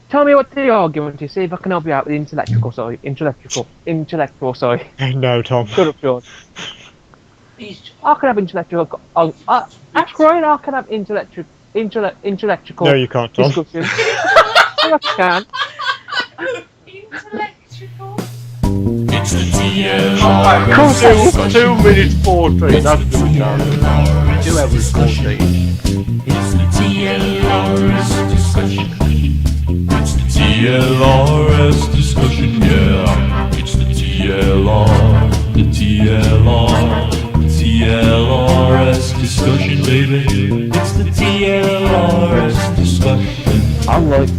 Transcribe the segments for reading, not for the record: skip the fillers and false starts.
Tell me what the argument is, see if I can help you out with intellectual side. Intellectual side. No, Tom. Shut up, George. I can have intellectual. Ask Ryan, I can have intellectual. No, you can't, Tom. Discussion. I can. Intellectual. It's the TLRS. Cool. 2 minutes 14. That's good, man. 2 hours 14. It's the TLRS discussion. It's the TLRS discussion, yeah. It's the TLR, the TLR, the TLRS discussion, baby. It's the TLRS discussion. I like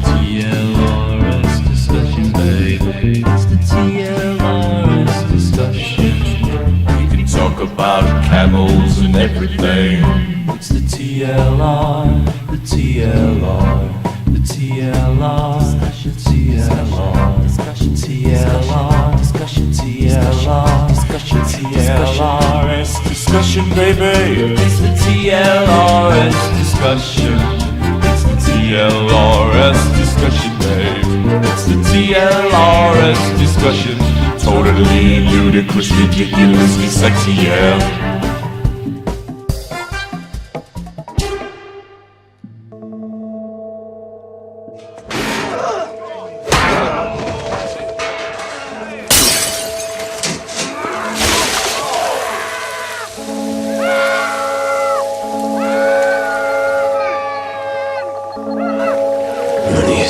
TLRS discussion, baby. It's the TLRS discussion. We can talk about camels and everything. It's the TLR, the TLR. The TLR, discussion, TLR, discussion, TLR, discussion, TLR, discussion, TLRS discussion, baby. It's the TLRS discussion. It's the TLRS discussion, babe. It's the TLRS discussion. Totally ludicrous, ridiculously sexy, yeah.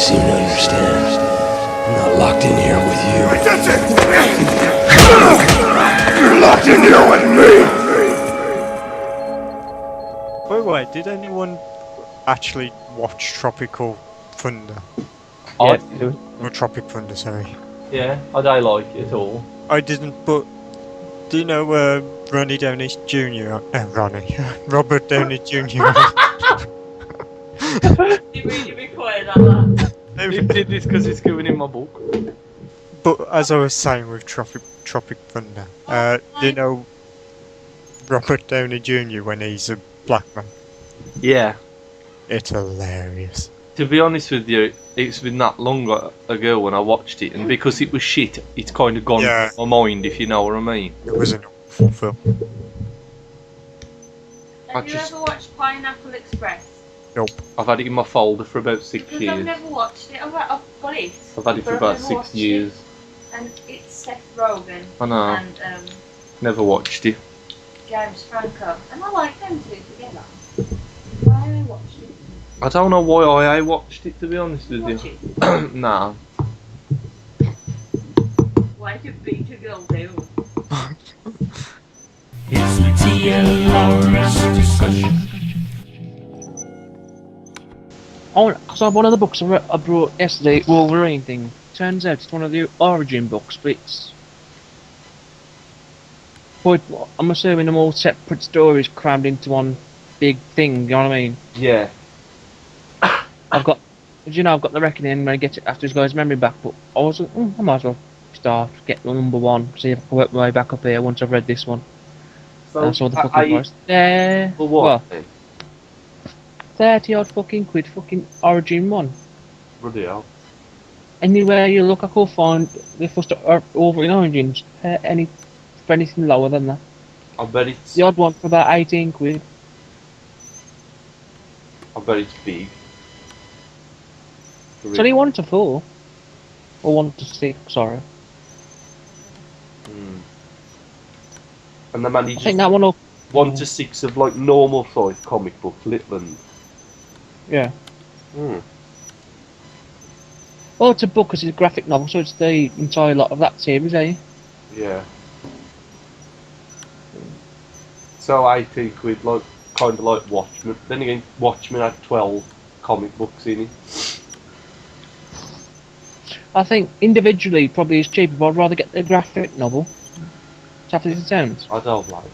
Seem to understand. I'm not locked in here with you. That's it! You're locked in here with me! Wait, did anyone actually watch Tropical Thunder? I Or Tropic Thunder, sorry. Yeah, I don't like it at all. I didn't, but do you know Ronnie Downey Jr.? Ronnie. Robert Downey Jr. You really be quiet on that. He did this because it's given in my book. But as I was saying with Tropic Thunder, do you know Robert Downey Jr. when he's a black man? Yeah. It's hilarious. To be honest with you, it's been that long ago when I watched it, and because it was shit, it's kind of gone Yeah. from my mind, if you know what I mean. It was an awful film. Have you ever watched Pineapple Express? Nope. I've had it in my folder for about 6 Because I've years. never watched it. I've got it. I've had it for but about I've never 6 watched years. it. And it's Seth Rogen I know. and Never watched it. James Franco. And I like them two together. Why have I watched it? I don't know why I watched it, to be honest with Watch you. it. Nah. Why did beat a girl do? It's the TLRS discussion. Oh, so one of the books I brought yesterday, Wolverine thing. Turns out it's one of the origin books, but it's... But I'm assuming them all separate stories crammed into one big thing, you know what I mean? Yeah. I've got the reckoning when I get it after this guy's memory back, but I was like, I might as well start, get the number one, see if I can work my way back up here once I've read this one. So, That's all the fucking price. Yeah. For what? Well, 30 odd fucking quid, fucking Origin one. Bloody hell. Anywhere you look, I can't find the first Wolverine Origins for anything lower than that. I bet it's... The odd one for about 18 quid. I bet it's big. It's only 1 to 4. Or 1 to 6, sorry. And the man, he I just... think that one will... 1 to 6 of like normal size comic books, Litland. Yeah. Hmm. Well, it's a book because it's a graphic novel, so it's the entire lot of that series, eh? Yeah. So 18 quid, like, kind of like Watchmen. Then again, Watchmen had 12 comic books in it. I think individually probably is cheaper, but I'd rather get the graphic novel. Is that what it sounds? I don't like it.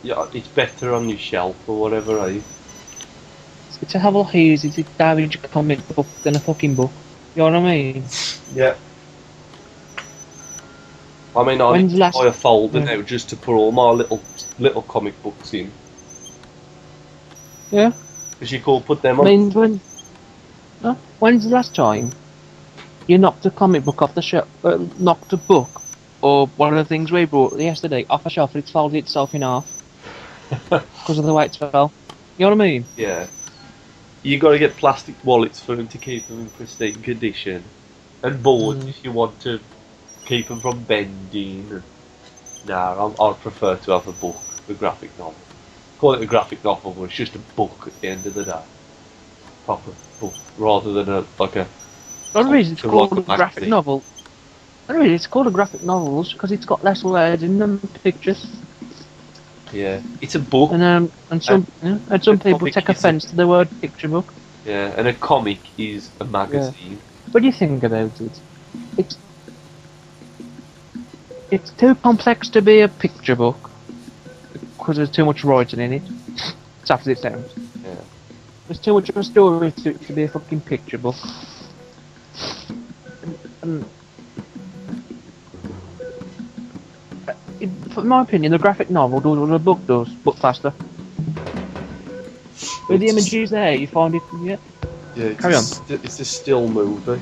Yeah, it's better on your shelf or whatever, eh? It's a hell of a lot easier to damage a comic book than a fucking book. You know what I mean? Yeah. I mean, I When's need the to last- buy a folder Yeah. now just to put all my little comic books in. Yeah. Because you could put them I on. mean, when... Huh? When's the last time you knocked a comic book off the shelf, knocked a book, or one of the things we brought yesterday off a shelf and it's folded itself in half because of the way it fell? You know what I mean? Yeah. You got to get plastic wallets for them to keep them in pristine condition, and boards if you want to keep them from bending. Nah, I'd prefer to have a book, a graphic novel. Call it a graphic novel, but it's just a book at the end of the day. Proper book, rather than a like a. The only reason it's to called a like a graphic magazine. novel. The only reason it's called a graphic novel because it's got less words in them pictures, Yeah, it's a book. and some people comic take is offence to the word picture book. Yeah, and a comic is a magazine. What do you think about it? It's too complex to be a picture book because there's too much writing in it. It's as it sounds. Yeah. There's too much of a story to be a fucking picture book. And in my opinion, the graphic novel does what a book does, but faster. With the images there, you find it. Yeah. Yeah, it's Carry on. It's a still movie.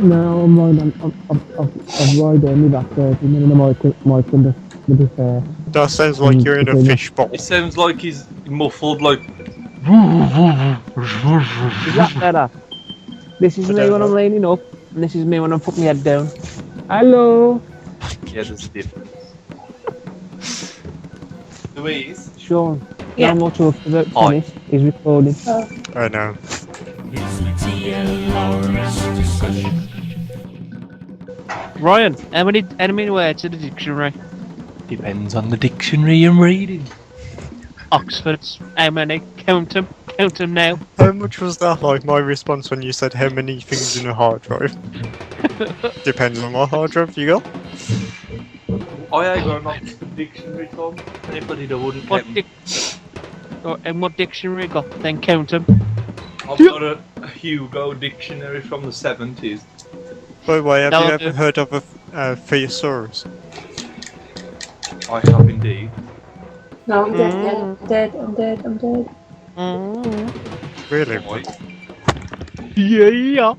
No, I'm right on. I've right on me back there. I'm in the mic to be fair. That sounds like you're in a fishbowl. It sounds like he's muffled, like. Is that better? This is I me don't when know. I'm leaning up, and this is me when I'm putting my head down. Hello! Yeah, there's a difference. Louise? Sean. Yeah. No more talk about Hi. tennis. He's recording. I know. Ryan, how many words to the dictionary? Depends on the dictionary I'm reading. Oxford's. How many? Count them. Count them now. How much was that like my response when you said how many things in a hard drive? Depends on what hard drive you got. I ain't got an Oxford dictionary, Tom. Anybody that wouldn't What count. and what dictionary you got? Then count them. I've got a Hugo dictionary from the 70s. By the way, have No, you I'll ever do. heard of a thesaurus? I have indeed. No, I'm dead. Yeah, I'm dead. I'm dead. I'm dead. Really? Why? Yeah.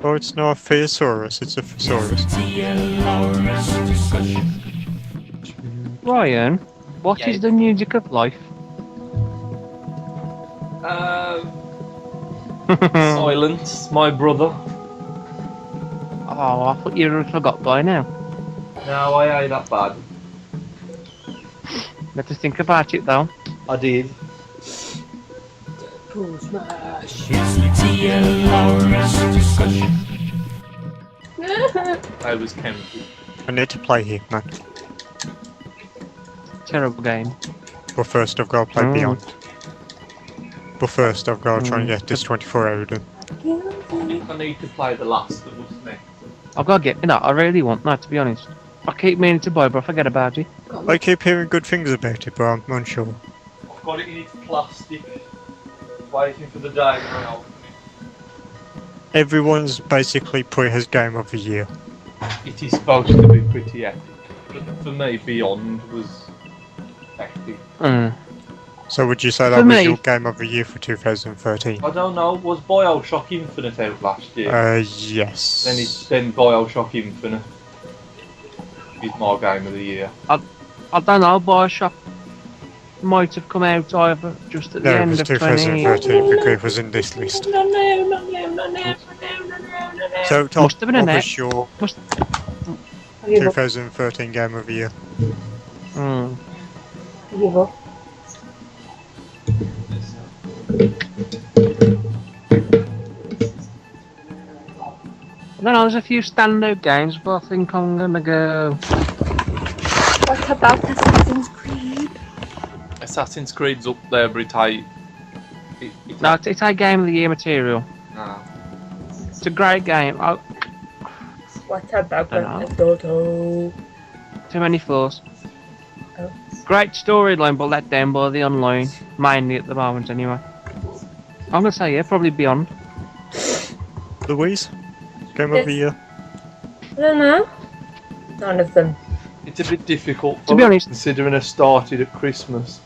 Oh, it's not a thesaurus, it's a thesaurus. Ryan, what is the music of life? Silence, my brother. Oh, I thought you forgot by now. No, I ain't that bad. Let us think about it though. I did. Cool smash. I was counted. I need to play Hitman, Terrible game. but first I've got to play Beyond. But first I've got to try and get this 24-hour done. I think I need to play The Last of Us next. I've got to get, I really want that, to be honest. I keep meaning to buy, but I forget about it. I keep hearing good things about it, but I'm unsure. I've got it in its plastic, waiting for the day when I open Everyone's basically put it as Game of the Year. it. It is supposed to be pretty epic, but for me, Beyond was hectic. So would you say that For was me- your Game of the Year for 2013? I don't know, was BioShock Infinite out last year? Yes. Then BioShock Infinite is my game of the year. I don't know, BioShock might have come out either just at the No, it end was of 2013 because it was in this list. So, Tom, Must have been what an was X. your I give up. 2013 Game of the Year? Mm. I give up. I don't know, there's a few standout games, but I think I'm gonna go. What about Assassin's Creed? Assassin's Creed's up there, but No, it's a game of the year material. Nah. It's a great game. What about Dunno. Grand Theft Auto? Too many flaws. Oh. Great storyline, but let down by the online, mainly at the moment anyway. I'm gonna say yeah, probably Beyond. Louise? Game of the Year? I don't know. None of them. It's a bit difficult. To be honest- considering I started at Christmas,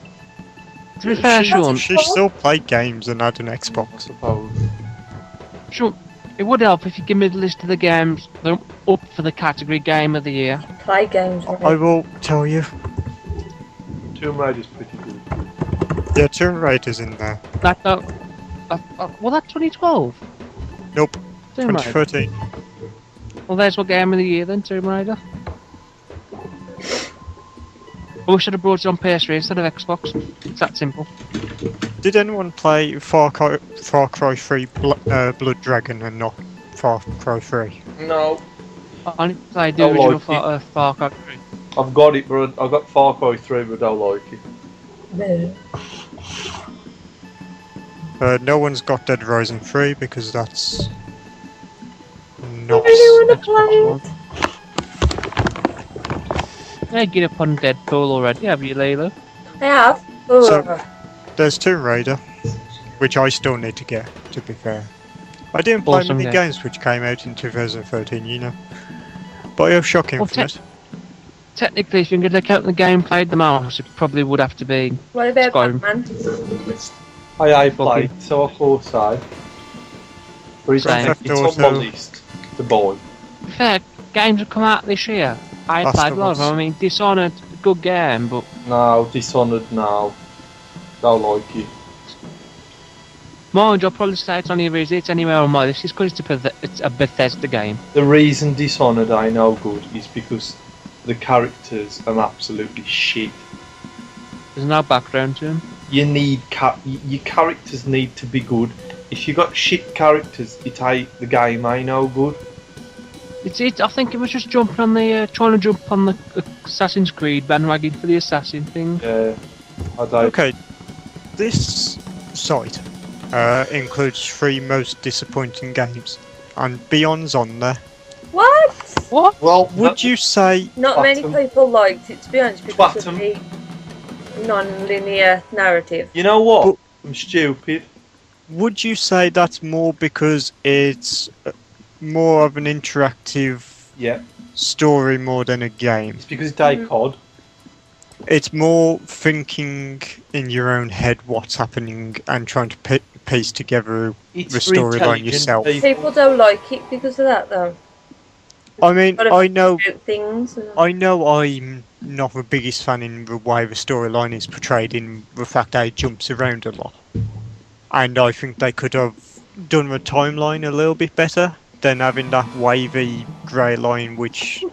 To be fair, Sean, She still played games and had an I Xbox. suppose. Sean, it would help if you give me the list of the games that are up for the category Game of the Year. Play games. I Right? will tell you. Tomb Raider's pretty good. Yeah, Tomb Raider's in there. That, well, that's 2012. Nope, Tomb Raider. 2013. Well, there's what Game of the Year then, Tomb Raider. I wish I'd have brought it on PS3 instead of Xbox. It's that simple. Did anyone play Far Cry 3 Blood Dragon and not Far Cry 3? No, I only played the Don't original like Far Cry 3. I've got it, but I've got Far Cry 3, but I don't like it. No. No one's got Dead Rising 3 because that's not. Anyone play it? Yeah, get up on Deadpool already, have you, Layla? I have. Oh, So- There's Tomb Raider, which I still need to get, to be fair. I didn't play Awesome many game. games which came out in 2013, you know. But I have Shock Well, Infinite. Technically, if you're going to count the game played the most, it probably would have to be. what about Skyrim. Batman? I played, so of course I. But it's, Same. it's on my list to buy. To be fair, games have come out this year. I Last played a of lot of Us. them. I mean, Dishonored, a good game, but No, Dishonored now. Don't like it. mind you, I'll probably say it's only it's anywhere on my list. It's because it's a Bethesda game. The reason Dishonored I know good is because the characters are absolutely shit. There's no background to them. You need your characters need to be good. If you got shit characters, it ain't the game I know good. I think it was just jumping on the trying to jump on the Assassin's Creed bandwagon for the assassin thing. Yeah, I don't. Okay, this site includes 3 most disappointing games, and Beyond's on there. What? What? Well, Would you say Not many Bottom. people liked it, to be honest, because Bottom. of the non-linear narrative. you know what? But- I'm stupid. Would you say that's more because it's more of an interactive Yeah, story more than a game? it's because it's a COD. It's more thinking in your own head what's happening and trying to piece together It's the for storyline intelligent yourself. People don't like it because of that, though. I mean, Gotta I know About things. And... I'm not the biggest fan in the way the storyline is portrayed in the fact that it jumps around a lot. And I think they could have done the timeline a little bit better than having that wavy grey line which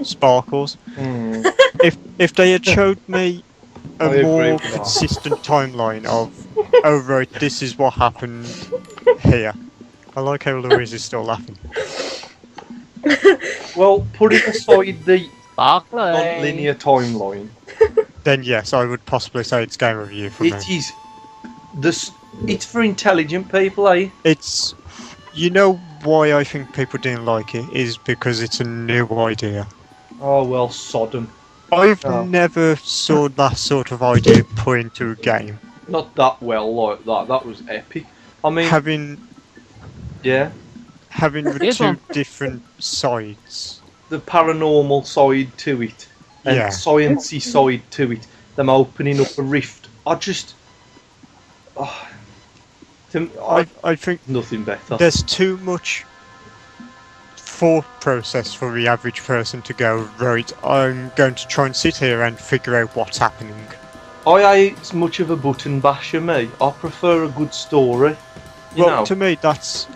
sparkles. Hmm. If they had showed me I a agree more with that. consistent timeline of, oh right, this is what happened here. I like how Louise is still laughing. Well, putting aside the Sparkly. non-linear timeline, Then yes, I would possibly say it's game review for me. it is this. It's for intelligent people, eh? It's, you know why I think people didn't like it is because it's a new idea. Oh well, Sodom. I've Oh. never saw that sort of idea put into a game. Not that well like that. That was epic. I mean, Having yeah, the Here's two one. different sides. the paranormal side to it and Yeah. sciencey side to it. Them opening up a rift. I just, I think nothing better. there's too much thought process for the average person to go, right, I'm going to try and sit here and figure out what's happening. I ain't much of a button basher, me. I prefer a good story. You Well, know, to me, that's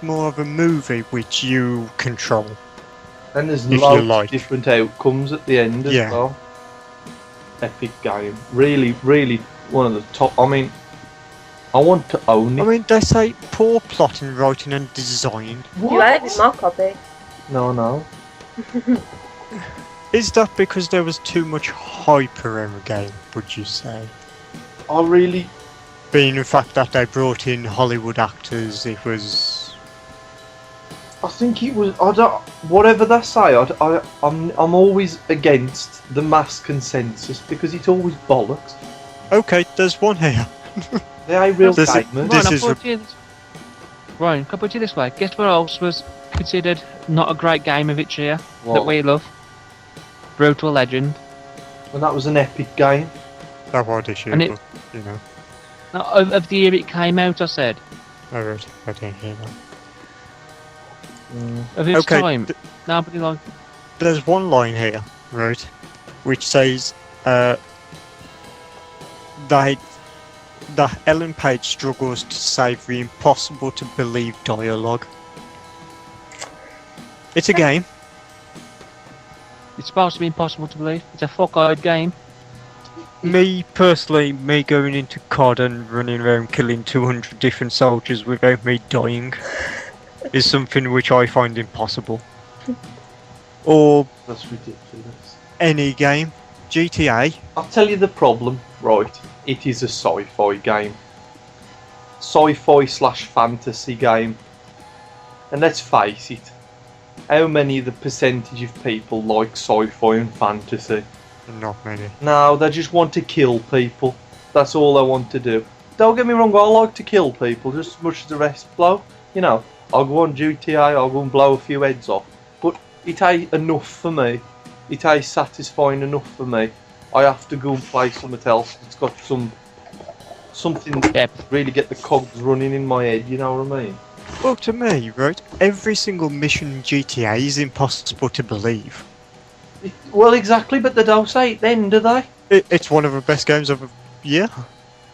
more of a movie which you control. and there's if you loads like. of different outcomes at the end as Yeah. well. Epic game. Really, really one of the top. I mean, I want to own it. I mean, they say poor plotting, writing, and design. You had it in my copy. No. Is that because there was too much hype around the game, would you say? I really. Being the fact that they brought in Hollywood actors, it was... I think it was. I don't. Whatever they say, I'm always against the mass consensus because it's always bollocks. Okay, there's one here. They ain't real This is- gamers. this Ryan, is Ryan, can I put you this way? Guess what else was considered not a great game of its year that What? we love? Brutal Legend. And that was an epic game. That was this year, And it- but, you know. No, of the year it came out, I said. Alright, I didn't hear that. Of its Okay, time. Nobody like. There's one line here, right, which says, that Ellen Page struggles to save the impossible to believe dialogue. It's a game. It's supposed to be impossible to believe. It's a fuck-eyed game. Me personally, me going into COD and running around killing 200 different soldiers without me dying is something which I find impossible. Or That's ridiculous. any game. GTA. I'll tell you the problem, right? It is a sci-fi game. Sci-fi / fantasy game. And let's face it, how many of the percentage of people like sci-fi and fantasy? Not many. No, they just want to kill people. That's all they want to do. Don't get me wrong, I like to kill people just as much as the rest blow. You know, I'll go on GTA, I'll go and blow a few heads off. But it ain't enough for me. It ain't satisfying enough for me. I have to go and play something else. It's got something Yep. to really get the cogs running in my head, you know what I mean? Well, to me, right, every single mission in GTA is impossible to believe. Well, exactly, but they don't say it then, do they? It's one of the best games of the year.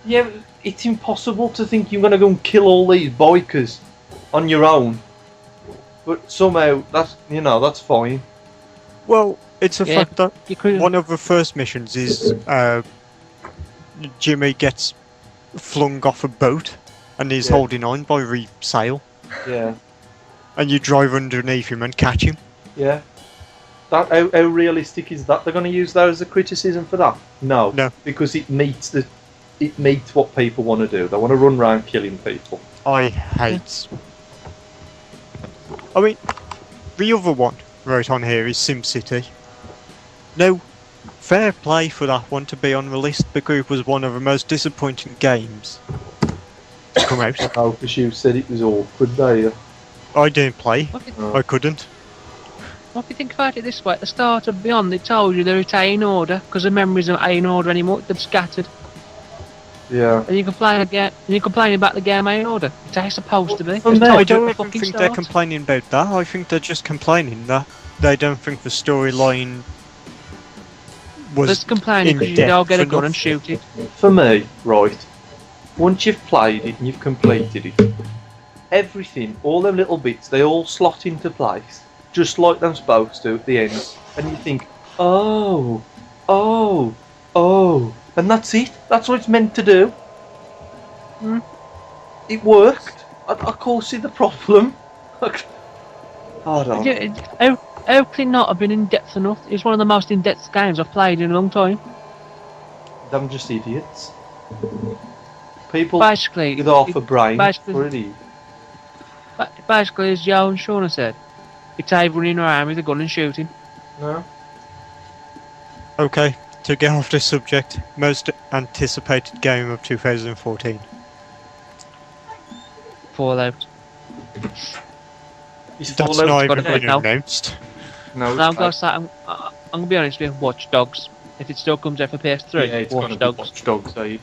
Yeah, but it's impossible to think you're going to go and kill all these bikers on your own. But somehow, that's fine. Well, it's a Yeah, fact that You could. one of the first missions is Jimmy gets flung off a boat and he's Yeah. holding on by the sail, Yeah, and you drive underneath him and catch him. yeah. How realistic is that? They're going to use that as a criticism for that? No. No. Because it meets what people want to do. They want to run around killing people. I hate. I mean, the other one right on here is SimCity. No, fair play for that one to be on the list because it was one of the most disappointing games to come out. Oh, because you said it was awkward, there. I didn't play. What do you- I couldn't. what do you think about it this way? At the start of Beyond, they told you they're in order because the memories aren't in order anymore. They've scattered, Yeah. and you complain again. And you complain about the game in order. It's how it's supposed to be. For It's me, told I you don't at the even fucking think they're start. complaining about that. I think they're just complaining that they don't think the storyline was Let's complain because you in-depth don't get a gun enough. and shoot it. For me, right, once you've played it and you've completed it, everything, all them little bits, they all slot into place, just like they're supposed to at the end. And you think, oh, and that's it. That's what it's meant to do. It worked. I can't see the problem. I don't. Yeah, how can it not have been in depth enough? It's one of the most in depth games I've played in a long time. I'm just idiots. People Basically, with half a brain basically- already. Basically, as Joe and Shauna said, it's either running around with a gun and shooting. No. Okay, to get off this subject, most anticipated game of 2014. Fallout. It's That's Fallout not gotta even be been now. announced. No, Now, it's guys, I'm gonna be honest with you. Watch Dogs. If it still comes out for PS3, yeah, it's Watch gonna be Dogs. Watch Dogs, eh?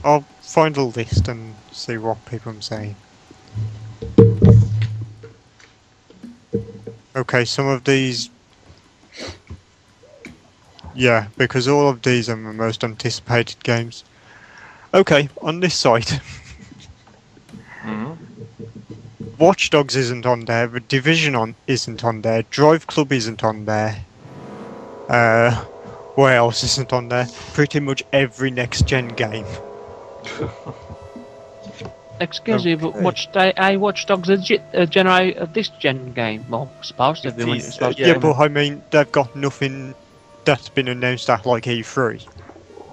I'll find a list and see what people are saying. Okay, some of these... Yeah, because all of these are the most anticipated games. Okay, on this site, Watch Dogs isn't on there, The Division isn't on there, Drive Club isn't on there. What else isn't on there? Pretty much every next-gen game. Excuse me, but Okay. Watch Dogs this gen game. Well, supposed to be. When it's supposed Yeah, to be. but I mean, they've got nothing that's been announced at like E3.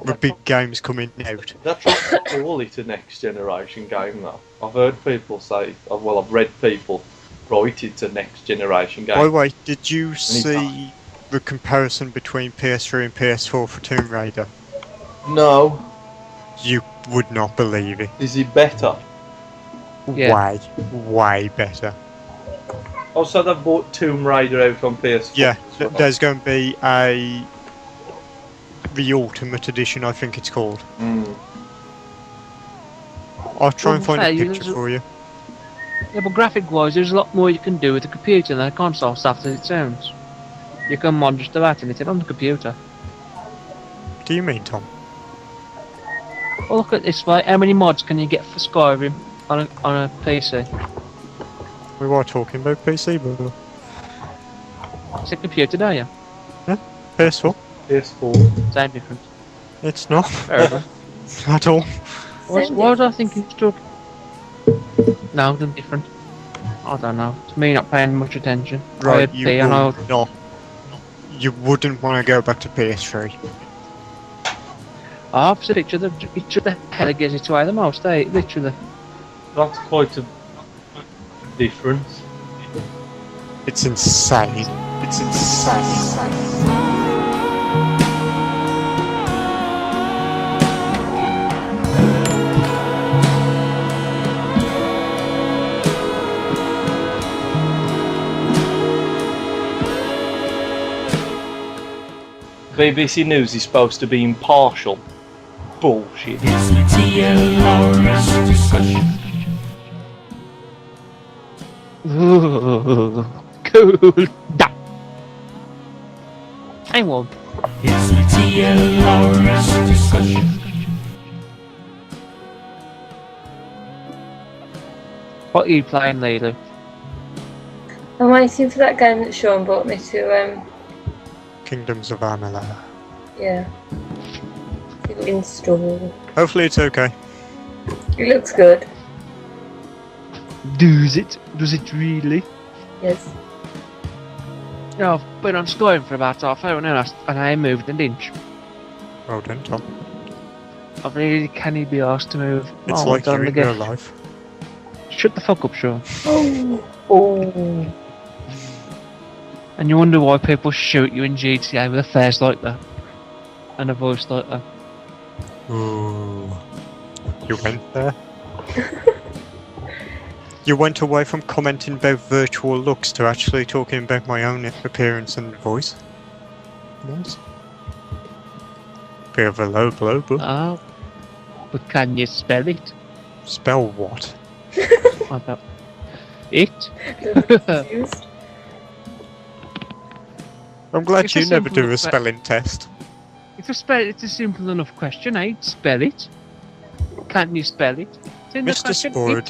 The big games coming out. That's what they call it a next generation game, though. I've heard people say, well, I've read people write it's a next generation game. By the way, did you see the comparison between PS3 and PS4 for Tomb Raider? No. You would not believe it. Is it better? Yeah. Way, way better. Also, they've bought Tomb Raider out on PS4. Yeah, there's going to be the Ultimate Edition, I think it's called. I'll try and find a picture for you. Yeah, but graphic-wise, there's a lot more you can do with the computer than the console stuff as it sounds. You can mod just about anything on the computer. What do you mean, Tom? Well, look at this way. How many mods can you get for Skyrim on a PC? We were talking about PC, but It's a computer, don't you? PS4. PS4. Same difference. It's not Fair enough. at all. Why was I thinking stuff? No, they're different. I don't know. It's me not paying much attention. I Right, heard you P and I would not. You wouldn't want to go back to PS3. I've said each other hell gives it away the most, eh? Literally. That's quite a difference. It's insane. It's insane. BBC News is supposed to be impartial. Bullshit. It's the TLRS discussion. Cool. Da. Hang on. It's the TLRS discussion. What are you playing, Lulu? I'm waiting for that game that Sean bought me to, Kingdoms of Amalur. yeah, to install. Hopefully it's okay. It looks good. Does it? Does it really? Yes. No, I've been on Skyrim for about half an hour now, and I ain't moved an inch. Well done, Tom. I really can't be asked to move. It's Oh, like I'm you're done in again. real life. Shut the fuck up, Sean. Oh. And you wonder why people shoot you in GTA with a face like that. And a voice like that. Ooh. You went there? You went away from commenting about virtual looks to actually talking about my own appearance and voice. Nice. Bit of a low blow, but Oh. But can you spell it? spell what? I don't. It? Confused. I'm glad It's a you never simple do a enough spelling test. It's a simple enough question, eh? Spell it. Can you spell it? It's in the Mr. question. Sporer It.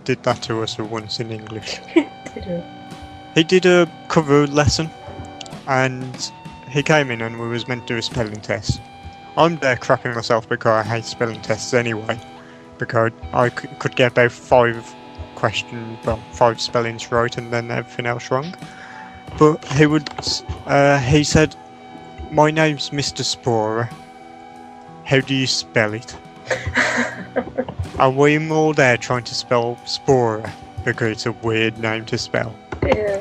did that to us once in English. Didn't. He did a cover lesson, and he came in and we was meant to do a spelling test. I'm there cracking myself because I hate spelling tests anyway, because I could get about 5 spellings right and then everything else wrong. But he said, "My name's Mr. Sporer. How do you spell it?" And we're all there trying to spell Sporer because it's a weird name to spell. Yeah.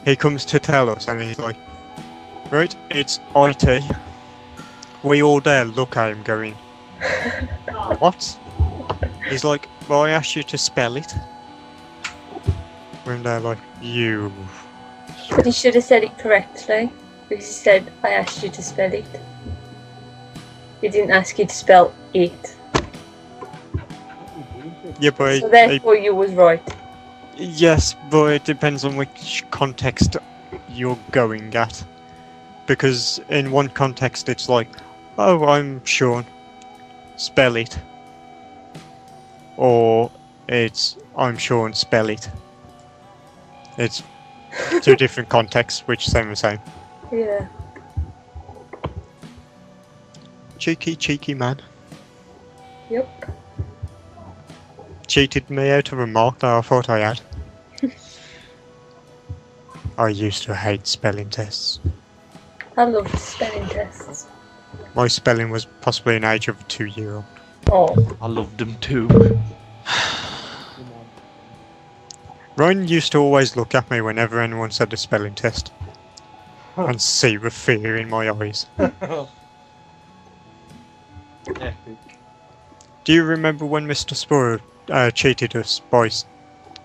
He comes to tell us and he's like, "Right, it's IT." We all there look at him going, "What?" He's like, "Well, I asked you to spell it." We're there like, "You." But he should have said it correctly. Because he said, I asked you to spell it. He didn't ask you to spell it. Yeah, but So therefore you was right. yes, but it depends on which context you're going at. Because in one context it's like, "Oh, I'm Sean, spell it." Or it's, "I'm Sean, spell it." It's 2 different contexts, which sound the same. Yeah. Cheeky man. Yep. Cheated me out of a mark that I thought I had. I used to hate spelling tests. I loved spelling tests. My spelling was possibly an age of a 2-year-old. Oh. I loved them too. Ryan used to always look at me whenever anyone said a spelling test. And see with fear in my eyes. Epic. Do you remember when Mr. Sporer cheated us by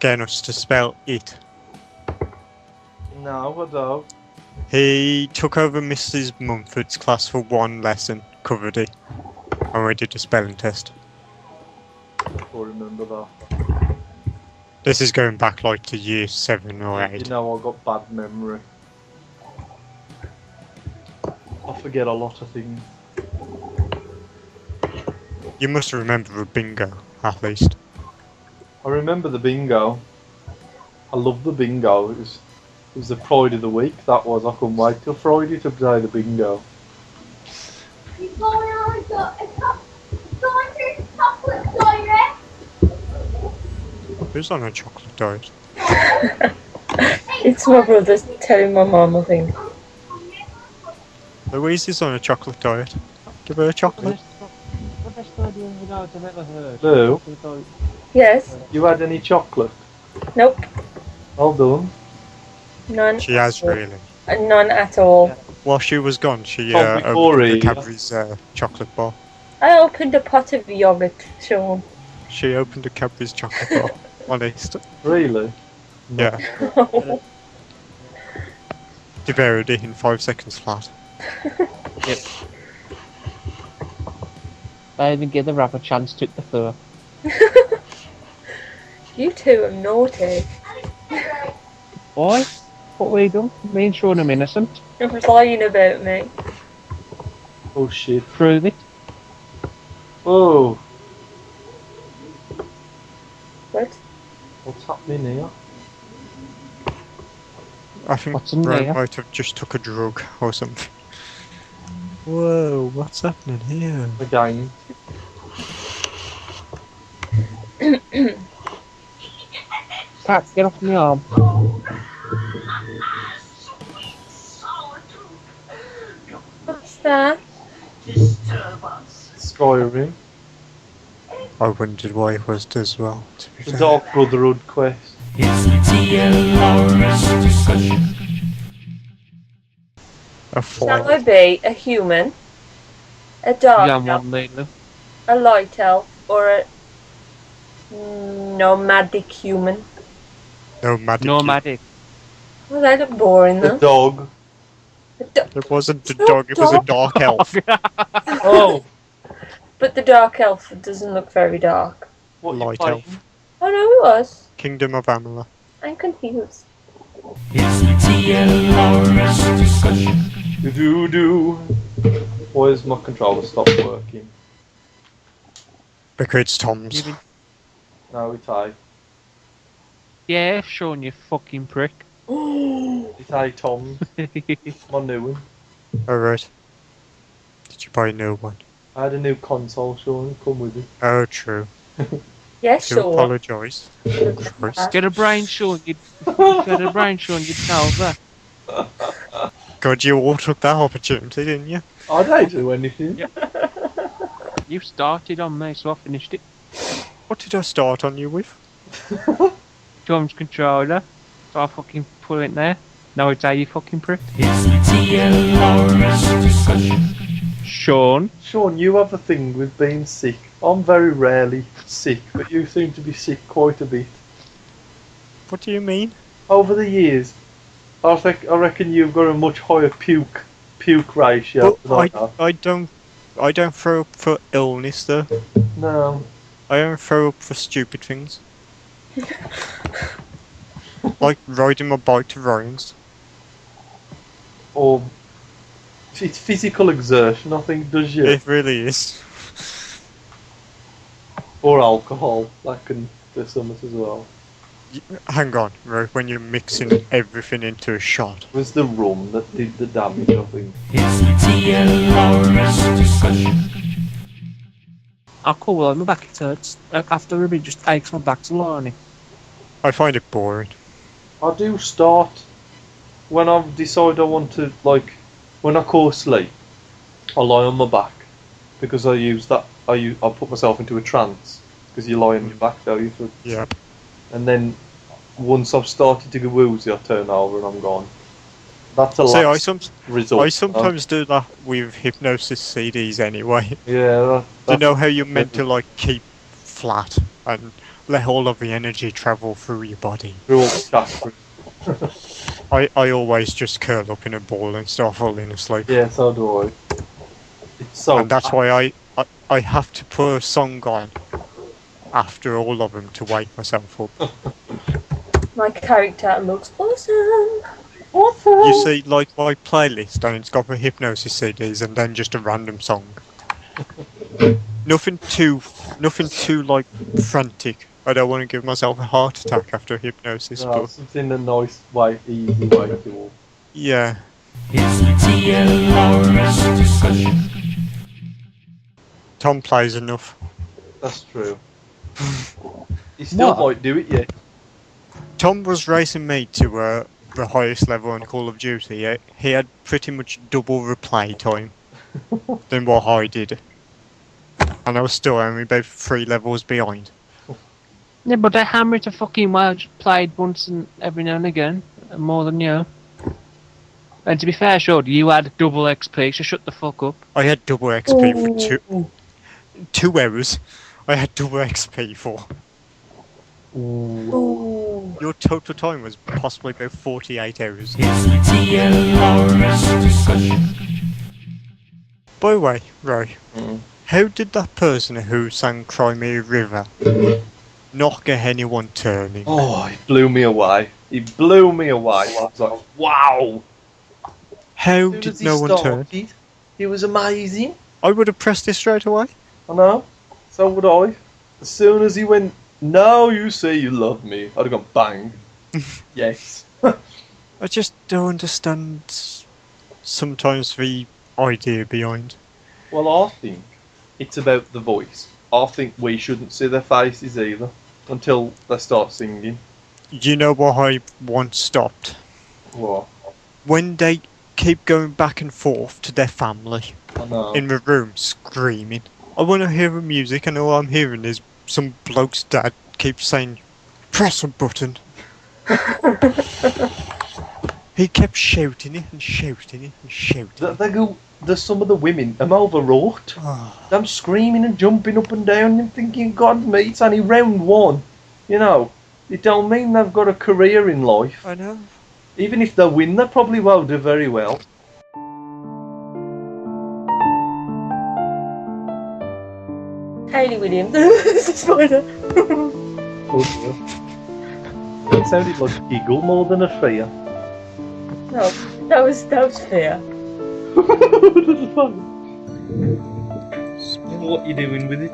getting us to spell it? No, I don't. He took over Mrs. Mumford's class for one lesson, covered it, and we did a spelling test. I can't remember that. This is going back like to year 7 or 8. You know, I've got bad memory. I forget a lot of things. You must remember the bingo, at least. I remember the bingo. I love the bingo. It was the pride of the week. That was. I couldn't wait till Friday to play the bingo. Who's on a chocolate diet? It's my brother telling my mum, I think. Louise is on a chocolate diet. Give her a chocolate. The best idea of the guys I've ever heard. Lou, Yes? you had any chocolate? Nope. Well done. None. She has really. None at all. While she was gone, she Tom opened Corey. the Cadbury's chocolate bar. I opened a pot of yogurt, Sean. She opened a Cadbury's chocolate bar. Honest. Really? Yeah. Devoured it in 5 seconds flat. Yep. I didn't give the rap a chance to the fur. You two are naughty. Why? What we done? Me and Sean are innocent. You're lying about me. Oh shit. Prove it. Oh, What? what's happening here? I think What's in Brian there? might have just took a drug or something. Whoa, what's happening here? Again. Pat, get off my arm. What's that? Skyrim. I wondered why it was as well, to be The fair. Dark Brotherhood quest. It's the TLRS discussion. A Shall fly. I be a human, a dark Yeah, elf, one lately. a light elf, or a nomadic human? Nomadic. Nomadic. Well, that look boring The though. dog. It wasn't a dog, it was a dark elf. Oh, But the dark elf doesn't look very dark. what you Light playing? elf. Oh no, it was. Kingdom of Amalur. I'm confused. It's the TLRS discussion. Do. Why has my controller stopped working? Because it's Tom's. You been- No, it's I. Yeah, Sean, you fucking prick. It's I, Tom. My new one. Alright. Did you buy a new one? I had a new console, Sean. Come with it. Oh, true. Yes, Do sure. apologise. First. Get a brain, Sean. You'd get a brain, Sean. You'd know that. God, you all took that opportunity, didn't you? I don't do anything. Yeah. You started on me, so I finished it. What did I start on you with? Tom's controller. So I fucking put it there. Now it's how you fucking prick. It's the TLRS discussion. Sean. Sean, you have a thing with being sick. I'm very rarely sick, but you seem to be sick quite a bit. What do you mean? Over the years, I reckon you've got a much higher puke ratio than I have. I don't throw up for illness though. No. I don't throw up for stupid things. Like riding my bike to Ryan's. Or it's physical exertion, I think, does you? It really is. Or alcohol, that can do something as well. Hang on, right, when you're mixing everything into a shot. It was the rum that did the damage, I think. It's the TLRS discussion. Oh, cool. Well, my back hurts. After a bit, just aches my back to lie on it. I find it boring. I do start when I decide I want to, like, when I call sleep, I lie on my back because I use that. I put myself into a trance because you lie on your back, don't you? For, Yeah. and then once I've started to go woozy, I turn over and I'm gone. That's a See, last result. I sometimes do that with hypnosis CDs anyway. Yeah. Do you know how you're meant to like keep flat and let all of the energy travel through your body? Through all the chakras. I always just curl up in a ball and start falling asleep. Yeah, so do I. It's so. And that's why I have to put a song on after all of them to wake myself up. My character looks awesome. You see, like my playlist, and it's got my hypnosis CDs and then just a random song. Nothing too like frantic. I don't want to give myself a heart attack after hypnosis, No, but something a nice way, easy way to walk. yeah. It's the TLRS discussion. Tom plays enough. That's true. He still What? might do it, yeah. Tom was racing me to the highest level on Call of Duty. He had pretty much double replay time than what I did. And I was still only about 3 levels behind. Yeah, but I hammer it a fucking while. Just played once and every now and again, more than you. And to be fair, sure, you had double XP, so shut the fuck up. I had double XP for 2 hours. I had double XP for. Ooh. Your total time was possibly about 48 hours. It's the TLRS discussion. By the way, Ray, Mm. how did that person who sang Cry Me a River not get anyone turning? Oh, he blew me away. He blew me away. I was like, wow. How As soon did as he no one turn? started, he was amazing. I would have pressed this straight away. I know. So would I. As soon as he went, now you say you love me, I'd have gone bang. Yes. I just don't understand sometimes the idea behind. Well, I think it's about the voice. I think we shouldn't see their faces either until they start singing. You know what I once stopped? What? When they keep going back and forth to their family I know. in the room screaming. I want to hear the music and all I'm hearing is some bloke's dad keeps saying, press a button. He kept shouting it and shouting it and shouting it. They go. There's some of the women. I'm overwrought. Oh, I'm screaming and jumping up and down and thinking, God, mate, it's only round 1. You know, it don't mean they've got a career in life. I know. Even if they win, they probably won't do very well. Hayley Williams. It's a spider. It sounded like a giggle more than a fear. No, that was fair. What you doing with it?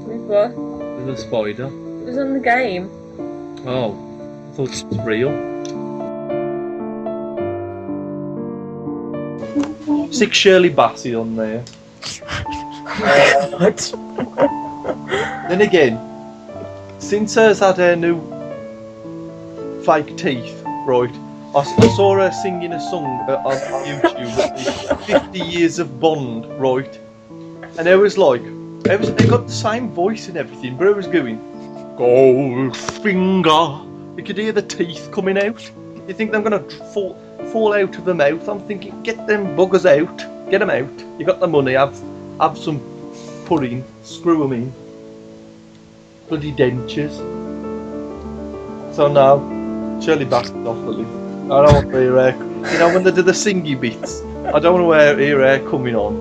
With what? With a spider? It was on the game. Oh, I thought it was real. Sick Shirley Bassey on there. What? Then again, since hers had her new fake teeth, right? I saw her singing a song on YouTube, 50 Years of Bond, right? And it was like, it got the same voice and everything, but it was going, Goldfinger. You could hear the teeth coming out. You think they're gonna fall out of the mouth? I'm thinking, get them buggers out, get them out. You got the money, have some pudding, screw them in. Bloody dentures. So now, Shirley Bassey's off the list. I don't want to hear her. You know, when they do the singy bits, I don't want to hear her coming on.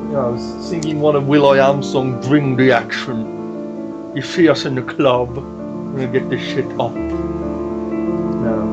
You know, singing one of Will I Am's song, Bring the Action. You see us in the club, we're gonna get this shit up. No.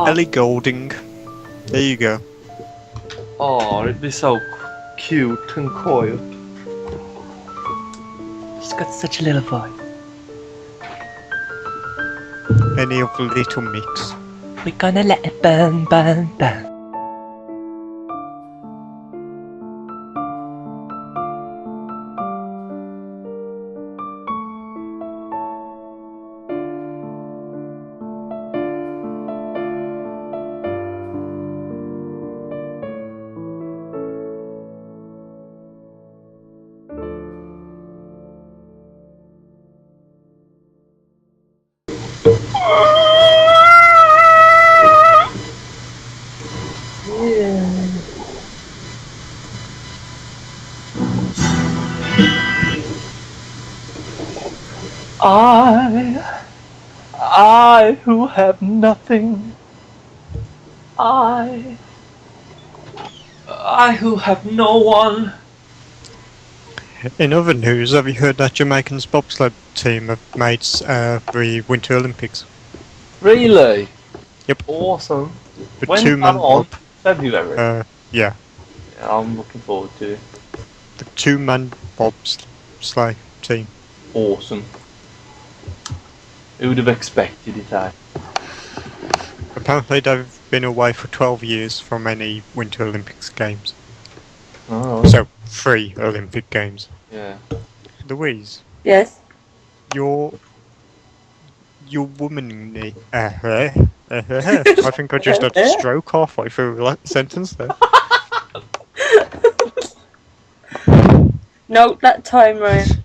Ellie Goulding. There you go. Oh, it'd be so cute and quiet. She's got such a little voice. Any of the little mix. We're gonna let it burn, burn, burn. I who have nothing. I who have no one. In other news, have you heard that Jamaican's bobsled team have made the Winter Olympics? Really? Yep. Awesome. The When's two-man that on? bob. February. Yeah. Yeah, I'm looking forward to it. The two-man bobsleigh team. Awesome. Who would have expected it, eh? Apparently they've been away for 12 years from any Winter Olympics games. Oh, So, 3 Olympic games. yeah. Louise, Yes. your womanly... I think I just had a stroke halfway through that sentence there. Note that time, Ryan.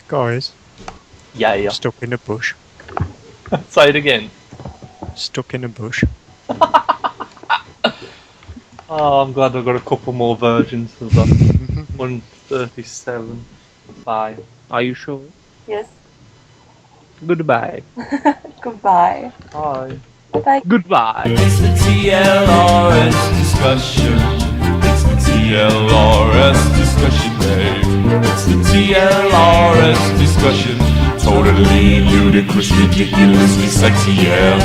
Guys, Yeah. stuck in a bush. Say it again. Stuck in a bush. Oh, I'm glad I've got a couple more versions of that. 137. Bye. Are you sure? Yes. Goodbye. Goodbye. Bye. Bye. Goodbye. It's the TLRS discussion. It's the TLRS discussion, babe. It's the TLRS discussion. Totally ludicrous, ridiculously sexy, yeah.